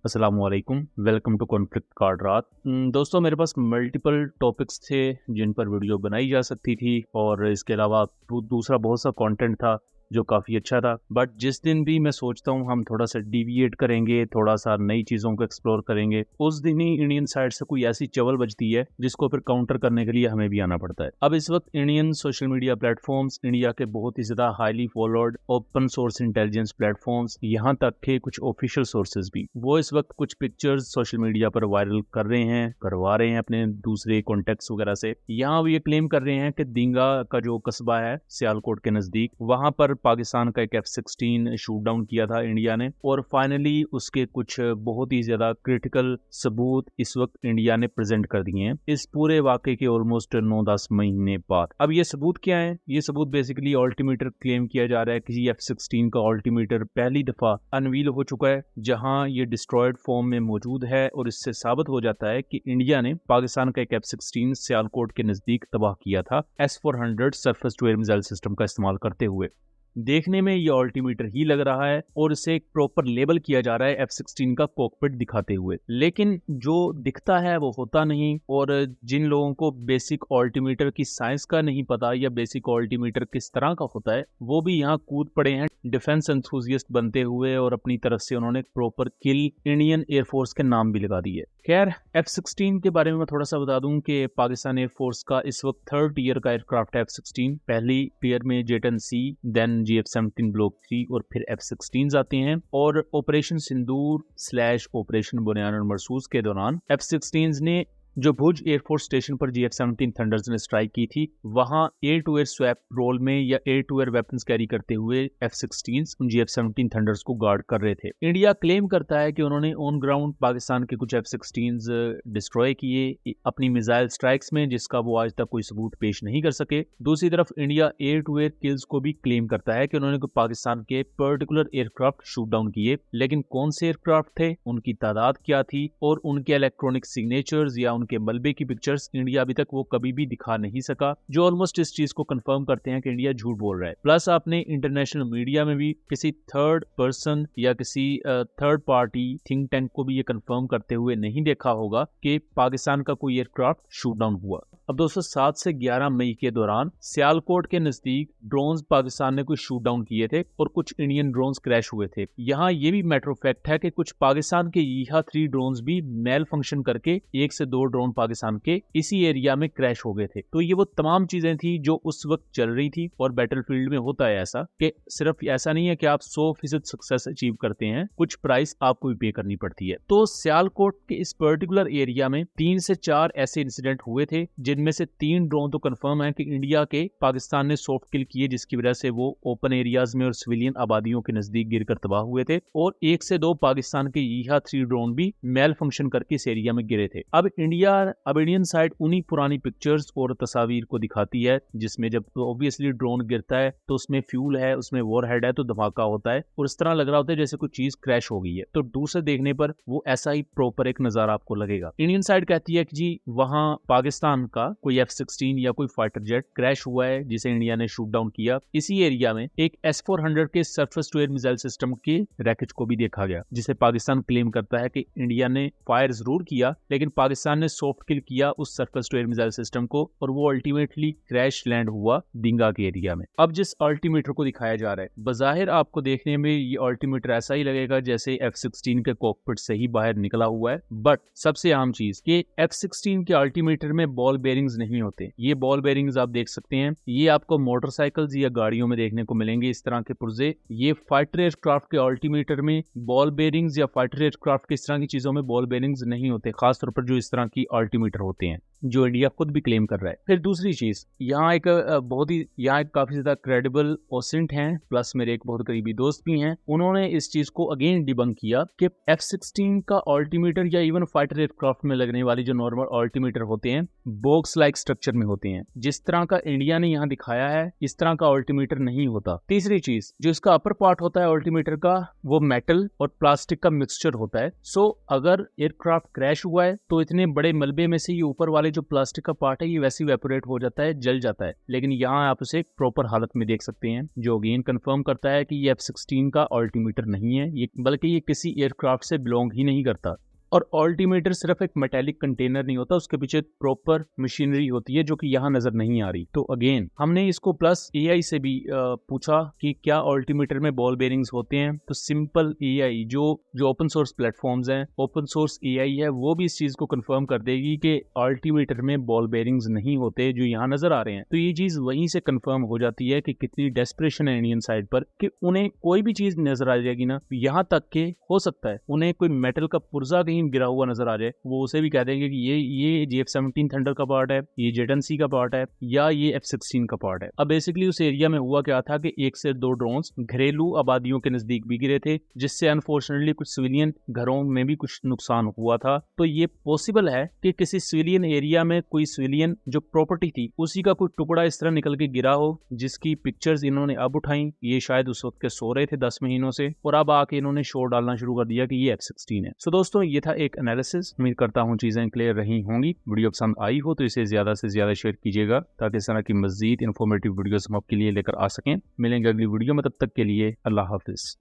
अस्सलाम वालेकुम, welcome to conflict card रात। दोस्तों, मेरे पास मल्टीपल टॉपिक्स थे जिन पर वीडियो बनाई जा सकती थी और इसके अलावा दूसरा बहुत सा कंटेंट था जो काफ़ी अच्छा था। बट जिस दिन भी मैं सोचता हूँ हम थोड़ा सा डिविएट करेंगे, थोड़ा सा नई चीज़ों को एक्सप्लोर करेंगे, उस दिन ही इंडियन साइड से कोई ऐसी चवल बजती है जिसको फिर काउंटर करने के लिए हमें भी आना पड़ता है। अब इस वक्त Indian social media platforms, India के बहुत ही ज़्यादा highly followed open source intelligence platforms, यहाँ तक के कुछ ऑफिशियल सोर्सेज भी, वो इस वक्त कुछ पिक्चर्स सोशल मीडिया पर वायरल कर रहे हैं, करवा रहे हैं अपने दूसरे कॉन्टेक्ट्स वगैरह से। यहाँ वो ये क्लेम कर रहे हैं कि दींगा का जो कस्बा है सियालकोट के नज़दीक, वहाँ पर पाकिस्तान का एक F-16 शूट डाउन किया था इंडिया ने, और फाइनली उसके कुछ बहुत ही ज्यादा क्रिटिकल सबूत इस वक्त इंडिया ने प्रेजेंट कर दिए हैं इस पूरे वाकये के ऑलमोस्ट 9-10 महीने बाद। अब ये सबूत क्या है? ये सबूत बेसिकली ऑल्टीमीटर क्लेम किया जा रहा है। किसी F-16 का ऑल्टीमीटर पहली दफा अनवील हो चुका है जहां ये डिस्ट्रॉयड फॉर्म में मौजूद है, और इससे साबित हो जाता है कि इंडिया ने पाकिस्तान का एक F-16 सियालकोट के नजदीक तबाह किया था S-400 surface to air missile system का इस्तेमाल करते हुए। देखने में ये ऑल्टीमीटर ही लग रहा है और इसे एक प्रॉपर लेबल किया जा रहा है F-16 का कॉकपिट दिखाते हुए, लेकिन जो दिखता है वो होता नहीं। और जिन लोगों को बेसिक ऑल्टीमीटर की साइंस का नहीं पता या बेसिक ऑल्टीमीटर किस तरह का होता है, वो भी यहाँ कूद पड़े हैं डिफेंस एंथुसियस्ट बनते हुए, और अपनी तरफ से उन्होंने प्रॉपर किल इंडियन एयरफोर्स के नाम भी लगा दिए। खैर, F-16 के बारे में मैं थोड़ा सा बता दूं कि पाकिस्तान एयरफोर्स का इस वक्त 3rd टियर का एयरक्राफ्ट है F-16। पहली टियर में J-10C, देन GF-17 ब्लॉक 3 और फिर F-16 आते हैं। और ऑपरेशन सिंदूर / ऑपरेशन बुनियान और मरसूस के दौरान F-16 ने जो भुज एयरफोर्स स्टेशन पर GF-17 थंडर्स ने स्ट्राइक की थी, वहां air to air swap role में या air to air weapons carry करते हुए F-16 उन GF-17 थंडर्स को गार्ड कर रहे थे। इंडिया क्लेम करता है कि उन्होंने ऑन ग्राउंड पाकिस्तान के कुछ F-16 डिस्ट्रॉय किए अपनी मिसाइल स्ट्राइक्स में, जिसका वो आज तक कोई सबूत पेश नहीं कर सके। दूसरी तरफ India air to air kills को भी क्लेम करता है कि उन्होंने पाकिस्तान के पर्टिकुलर एयरक्राफ्ट शूट डाउन किए, लेकिन कौन से एयरक्राफ्ट थे, उनकी तादाद क्या थी और उनके इलेक्ट्रॉनिक सिग्नेचर्स या उनके मलबे की पिक्चर्स इंडिया अभी तक वो कभी भी दिखा नहीं सका, जो ऑलमोस्ट इस चीज को कंफर्म करते हैं कि इंडिया झूठ बोल रहा है। प्लस आपने इंटरनेशनल मीडिया में भी किसी थर्ड पर्सन या किसी थर्ड पार्टी थिंक टैंक को भी ये कंफर्म करते हुए नहीं देखा होगा कि पाकिस्तान का कोई एयरक्राफ्ट शूट डाउन हुआ। अब दोस्तों, 7 से 11 मई के दौरान सियालकोट के नजदीक ड्रोन्स पाकिस्तान ने कुछ शूट डाउन किए थे और कुछ इंडियन ड्रोन्स क्रैश हुए थे। यहाँ ये भी मैटर ऑफ फैक्ट है कि कुछ पाकिस्तान के EHA-3 ड्रोन्स भी मेल फंक्शन करके 1 से 2 ड्रोन पाकिस्तान के इसी एरिया में क्रैश हो गए थे। तो ये वो तमाम चीजें थी जो उस वक्त चल रही थी। और बैटलफील्ड में होता है ऐसा कि सिर्फ ऐसा नहीं है कि आप 100% सक्सेस अचीव करते हैं, कुछ प्राइस आपको भी पे करनी पड़ती है। तो सियालकोट के इस पर्टिकुलर एरिया में 3 से 4 ऐसे इंसिडेंट हुए थे, जिनमें से 3 ड्रोन तो कंफर्म है कि इंडिया के पाकिस्तान ने सॉफ्ट किल किए, जिसकी वजह से वो ओपन एरियाज में और सिविलियन आबादियों के नजदीक गिरकर तबाह हुए थे। और 1 से 2 पाकिस्तान के EHA-3 ड्रोन भी मेल फंक्शन करके इस एरिया में गिरे थे। अब इंडियन साइड उन्हीं पुरानी पिक्चर्स और तस्वीर को दिखाती है, जिसमें जब ऑब्वियसली ड्रोन गिरता है तो उसमें फ्यूल है, उसमें वॉरहेड है, तो धमाका होता है और इस तरह लग रहा होता है जैसे कोई चीज क्रैश हो गई है। तो दूर से देखने पर वो ऐसा ही प्रॉपर एक नजारा आपको लगेगा। इंडियन साइड कहती है कि जी वहां पाकिस्तान का कोई F-16 या कोई फाइटर जेट क्रैश हुआ है जिसे इंडिया ने शूट डाउन किया। इसी एरिया में एक S-400 के surface to air missile system के रैकेज को भी देखा गया, जिसे पाकिस्तान क्लेम करता है कि इंडिया ने फायर जरूर किया, लेकिन पाकिस्तान ने सॉफ्ट किल किया उस surface to air missile system को, और वो अल्टीमेटली क्रैश लैंड हुआ दींगा के एरिया में। अब जिस अल्टीमीटर को दिखाया जा रहा है, बजाहिर आपको देखने में ये अल्टीमीटर ऐसा ही लगेगा जैसे F-16 के कॉकपिट से ही बाहर निकला हुआ है, बट सबसे अहम चीज कि F-16 के अल्टीमीटर में बॉल बेरिंग्स नहीं होते। ये बॉल बेरिंग्स आप देख सकते हैं, ये आपको मोटरसाइकिल्स या गाड़ियों में देखने को मिलेंगे इस तरह के पुर्जे। ये फाइटर एयरक्राफ्ट के अल्टीमीटर में बॉल बेरिंग्स या फाइटर एयरक्राफ्ट के इस तरह की चीजों में बॉल बेरिंग्स नहीं होते, खासतौर पर जो इस तरह की अल्टीमीटर होते हैं, जो इंडिया खुद भी क्लेम कर रहा है। फिर दूसरी चीज, यहाँ एक काफी ज्यादा क्रेडिबल ओसेंट हैं, प्लस मेरे एक बहुत करीबी दोस्त भी हैं, उन्होंने इस चीज को अगेन डिबंक किया कि F-16 का अल्टीमीटर या इवन फाइटर एयरक्राफ्ट में लगने वाली जो नॉर्मल अल्टीमीटर होते हैं, बॉक्स लाइक स्ट्रक्चर में होते हैं। जिस तरह का इंडिया ने यहाँ दिखाया है, इस तरह का अल्टीमीटर नहीं होता। तीसरी चीज, जो इसका अपर पार्ट होता है अल्टीमीटर का, वो मेटल और प्लास्टिक का मिक्सचर होता है। सो अगर एयरक्राफ्ट क्रैश हुआ है तो इतने बड़े मलबे में से ये ऊपर वाले जो प्लास्टिक का पार्ट है ये वैसे इवेपोरेट हो जाता है, जल जाता है, लेकिन यहाँ आप उसे एक प्रॉपर हालत में देख सकते हैं, जो अगेन कंफर्म करता है कि ये F-16 का अल्टीमीटर नहीं है, ये बल्कि ये किसी एयरक्राफ्ट से बिलोंग ही नहीं करता। और अल्टीमीटर सिर्फ एक मेटेलिक कंटेनर नहीं होता, उसके पीछे प्रॉपर मशीनरी होती है जो कि यहाँ नजर नहीं आ रही। तो अगेन हमने इसको प्लस एआई से भी पूछा कि क्या अल्टीमीटर में बॉल बेरिंग्स होते हैं, तो सिंपल एआई जो ओपन सोर्स प्लेटफॉर्म्स हैं, ओपन सोर्स एआई है, वो भी इस चीज को कंफर्म कर देगी कि अल्टीमीटर में बॉल बेरिंग्स नहीं होते जो यहाँ नजर आ रहे हैं। तो ये चीज वहीं से कंफर्म हो जाती है कि कितनी डेस्परेशन है इंडियन साइड पर कि उन्हें कोई भी चीज नजर आ जाएगी ना, यहाँ तक के हो सकता है उन्हें कोई मेटल का पुर्जा कहीं गिरा हुआ नजर आ जाए, वो उसे भी कह देंगे कि ये F-17 थंडर का पार्ट है, ये जेट-एन-सी का पार्ट है, या ये F-16 का पार्ट है। अब बेसिकली उस एरिया में हुआ क्या था कि 1 से 2 ड्रोन्स घरेलू आबादियों के नजदीक भी गिरे थे, जिससे अनफॉर्चुनेटली कुछ सिविलियन घरों में भी कुछ नुकसान हुआ था। तो ये पॉसिबल है कि किसी सिविलियन एरिया में कोई सिविलियन जो प्रॉपर्टी थी उसी का कोई टुकड़ा इस तरह निकल के गिरा हो, जिसकी पिक्चर्स इन्होंने अब उठाई। ये शायद उस वक्त के सो रहे थे 10 महीनों से, और अब आके इन्होंने शोर डालना शुरू कर दिया कि ये F-16 है। सो दोस्तों ये था एक एनालिसिस। उम्मीद करता हूँ चीजें क्लियर रही होंगी। वीडियो पसंद आई हो तो इसे ज्यादा से ज्यादा शेयर कीजिएगा, ताकि इस तरह की मजीद इन्फॉर्मेटिव वीडियोस हम आपके लिए लेकर आ सकें। मिलेंगे अगली वीडियो में, तब तक के लिए अल्लाह हाफिज।